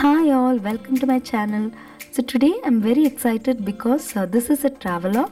Hi all, welcome to my channel. So today I'm very excited because this is a travelogue.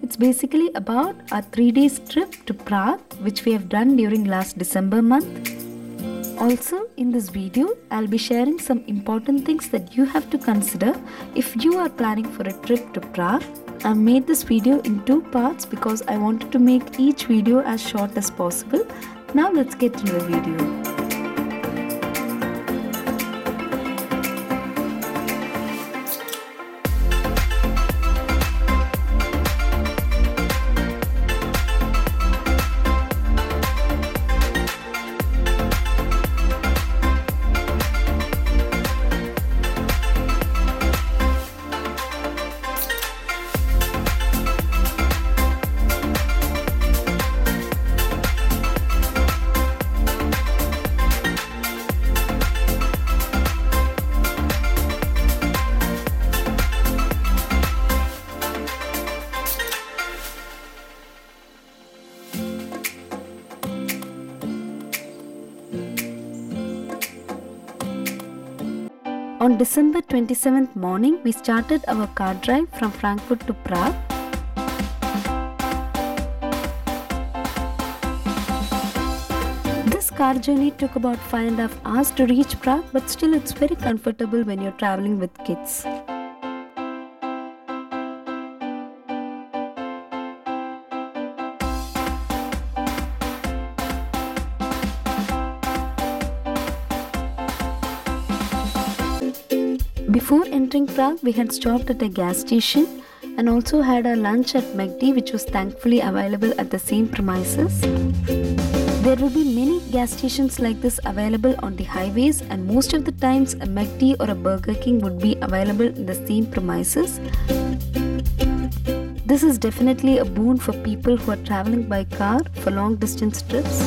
It's basically about a 3 days trip to Prague which we have done during last December month. Also in this video I'll be sharing some important things that you have to consider if you are planning for a trip to Prague. I've made this video in 2 parts because I wanted to make each video as short as possible. Now let's get into the video. On December 27th morning, we started our car drive from Frankfurt to Prague. This car journey took about 5.5 hours to reach Prague, but still it's very comfortable when you're traveling with kids. Before entering Prague, we had stopped at a gas station and also had our lunch at McD, which was thankfully available at the same premises. There will be many gas stations like this available on the highways, and most of the times a McD or a Burger King would be available in the same premises. This is definitely a boon for people who are traveling by car for long distance trips.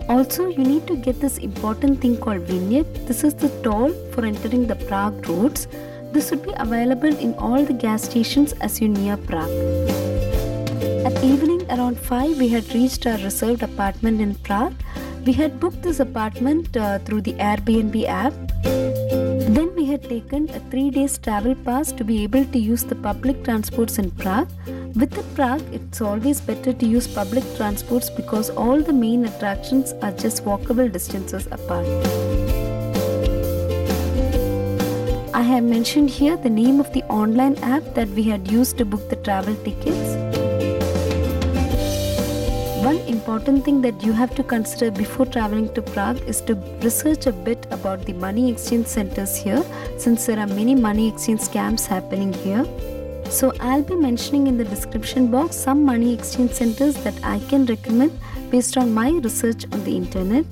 Also, you need to get this important thing called vignette. This is the toll for entering the Prague roads. This would be available in all the gas stations as you near Prague. At evening around 5, we had reached our reserved apartment in Prague. We had booked this apartment through the Airbnb app. Then we had taken a 3 days travel pass to be able to use the public transports in Prague. Within Prague, it's always better to use public transports because all the main attractions are just walkable distances apart. I have mentioned here the name of the online app that we had used to book the travel tickets. One important thing that you have to consider before traveling to Prague is to research a bit about the money exchange centers here, since there are many money exchange scams happening here. So I'll be mentioning in the description box some money exchange centers that I can recommend based on my research on the internet.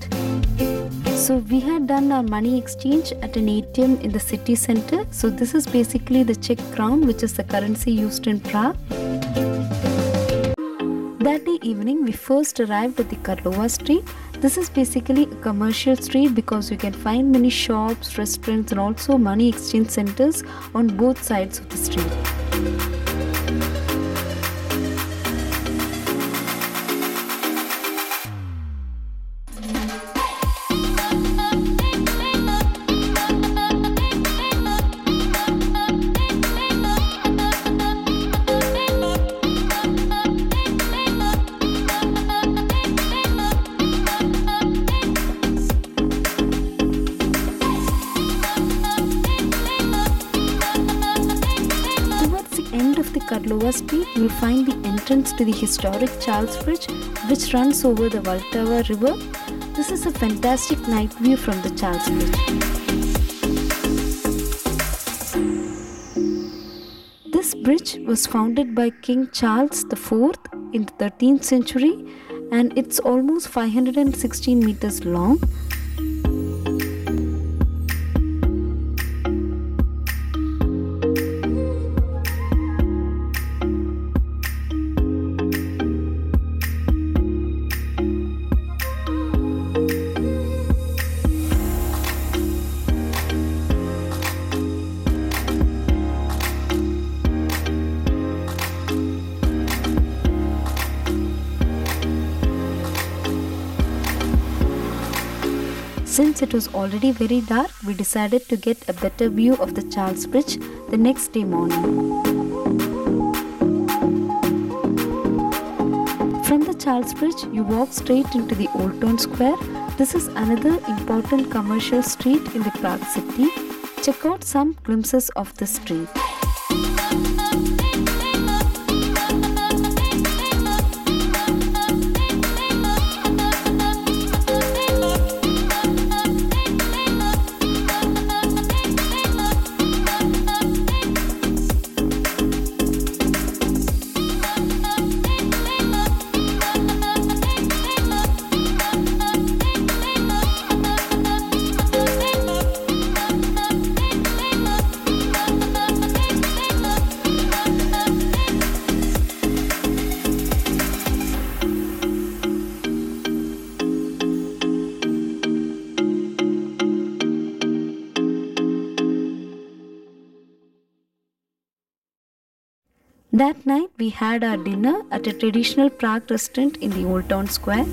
So we had done our money exchange at an ATM in the city center. So this is basically the Czech crown, which is the currency used in Prague. That day evening, we first arrived at the Karlova Street. This is basically a commercial street because you can find many shops, restaurants and also money exchange centers on both sides of the street. The Karlova Street, you will find the entrance to the historic Charles Bridge, which runs over the Vltava River. This is a fantastic night view from the Charles Bridge. This bridge was founded by King Charles IV in the 13th century, and it's almost 516 meters long. Since it was already very dark, we decided to get a better view of the Charles Bridge the next day morning. From the Charles Bridge, you walk straight into the Old Town Square. This is another important commercial street in the Prague city. Check out some glimpses of the street. That night, we had our dinner at a traditional Prague restaurant in the Old Town Square.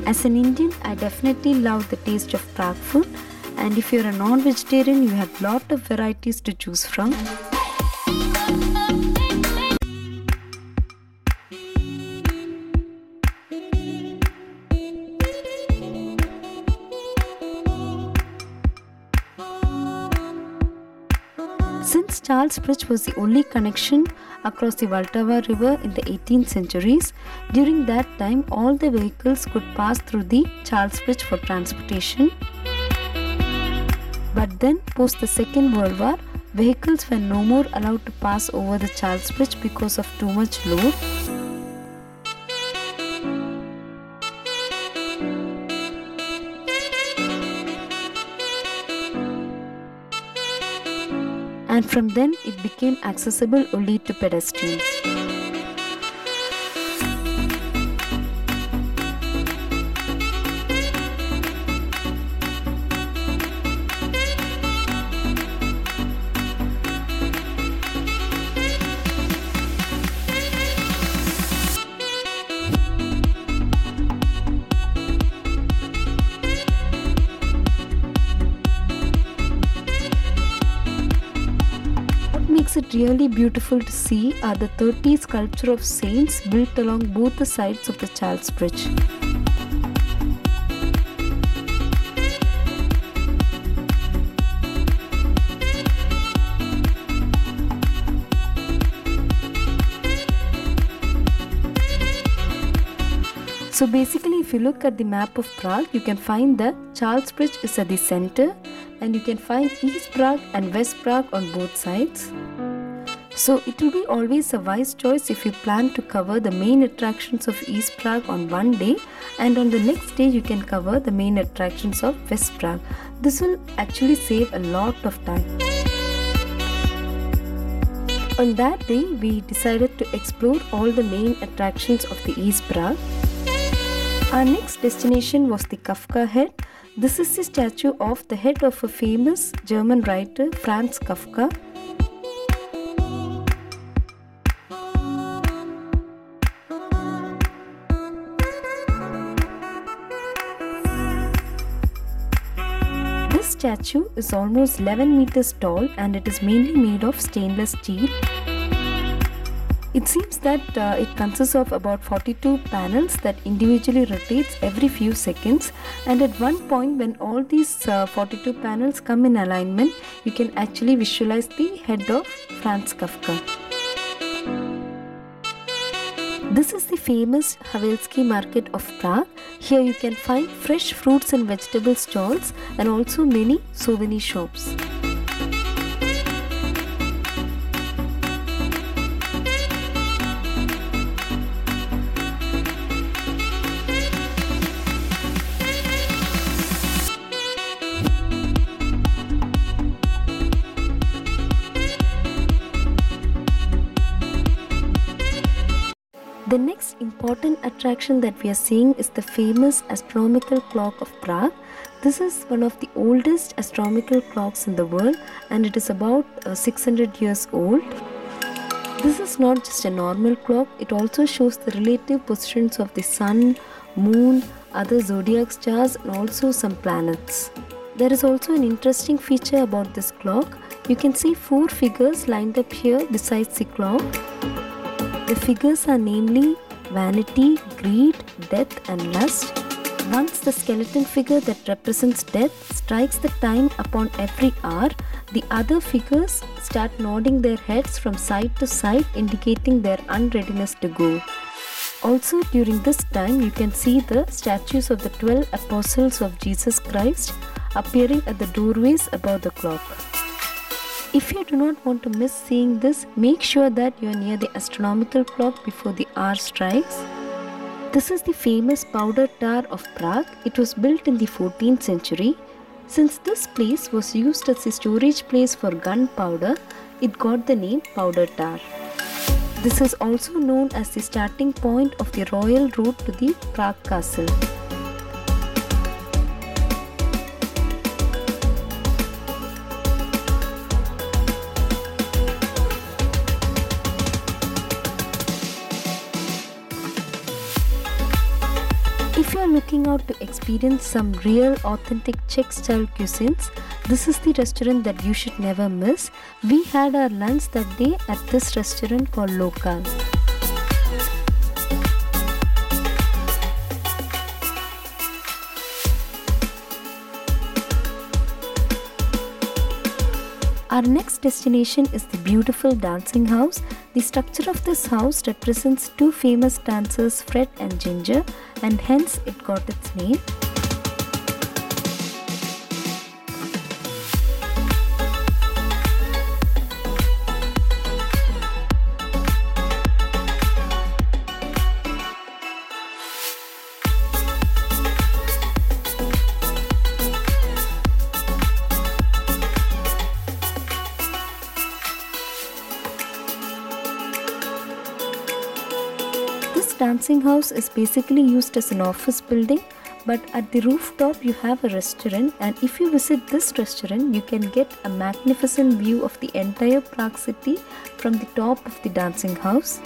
As an Indian, I definitely love the taste of Prague food, and if you're a non-vegetarian, you have lot of varieties to choose from. Since Charles Bridge was the only connection across the Vltava River in the 18th centuries, during that time all the vehicles could pass through the Charles Bridge for transportation. But then, post the Second World War, vehicles were no more allowed to pass over the Charles Bridge because of too much load. And from then it became accessible only to pedestrians. It really beautiful to see are the 30 sculpture of saints built along both the sides of the Charles Bridge. So basically, if you look at the map of Prague, you can find that Charles Bridge is at the center, and you can find East Prague and West Prague on both sides. So it will be always a wise choice if you plan to cover the main attractions of East Prague on one day, and on the next day you can cover the main attractions of West Prague. This will actually save a lot of time. On that day, we decided to explore all the main attractions of the East Prague. Our next destination was the Kafka Head. This is the statue of the head of a famous German writer, Franz Kafka. This statue is almost 11 meters tall and it is mainly made of stainless steel. It seems that it consists of about 42 panels that individually rotates every few seconds, and at one point when all these 42 panels come in alignment, you can actually visualize the head of Franz Kafka. This is the famous Havelski market of Prague. Here you can find fresh fruits and vegetable stalls and also many souvenir shops. The next important attraction that we are seeing is the famous astronomical clock of Prague. This is one of the oldest astronomical clocks in the world, and it is about 600 years old. This is not just a normal clock, it also shows the relative positions of the sun, moon, other zodiac stars, and also some planets. There is also an interesting feature about this clock. You can see 4 figures lined up here besides the clock. The figures are namely vanity, greed, death, and lust. Once the skeleton figure that represents death strikes the time upon every hour, the other figures start nodding their heads from side to side, indicating their unreadiness to go. Also, during this time, you can see the statues of the 12 apostles of Jesus Christ appearing at the doorways above the clock. If you do not want to miss seeing this, make sure that you are near the astronomical clock before the hour strikes. This is the famous Powder Tower of Prague. It was built in the 14th century. Since this place was used as a storage place for gunpowder, it got the name Powder Tower. This is also known as the starting point of the royal route to the Prague Castle. If you are looking out to experience some real authentic Czech style cuisines, this is the restaurant that you should never miss. We had our lunch that day at this restaurant called Lokal. Our next destination is the beautiful dancing house. The structure of this house represents 2 famous dancers, Fred and Ginger, and hence it got its name. This dancing house is basically used as an office building, but at the rooftop you have a restaurant, and if you visit this restaurant you can get a magnificent view of the entire Prague city from the top of the dancing house.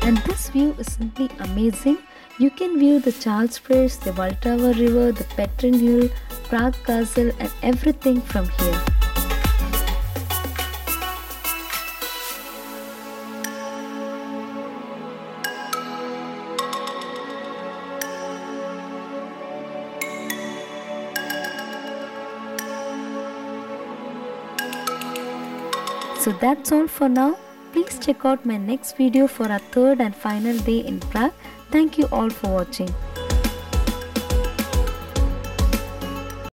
And this view is simply amazing. You can view the Charles Bridge, the Vltava River, the Petrin Hill, Prague Castle, and everything from here. So that's all for now. Please check out my next video for our 3rd and final day in Prague. Thank you all for watching.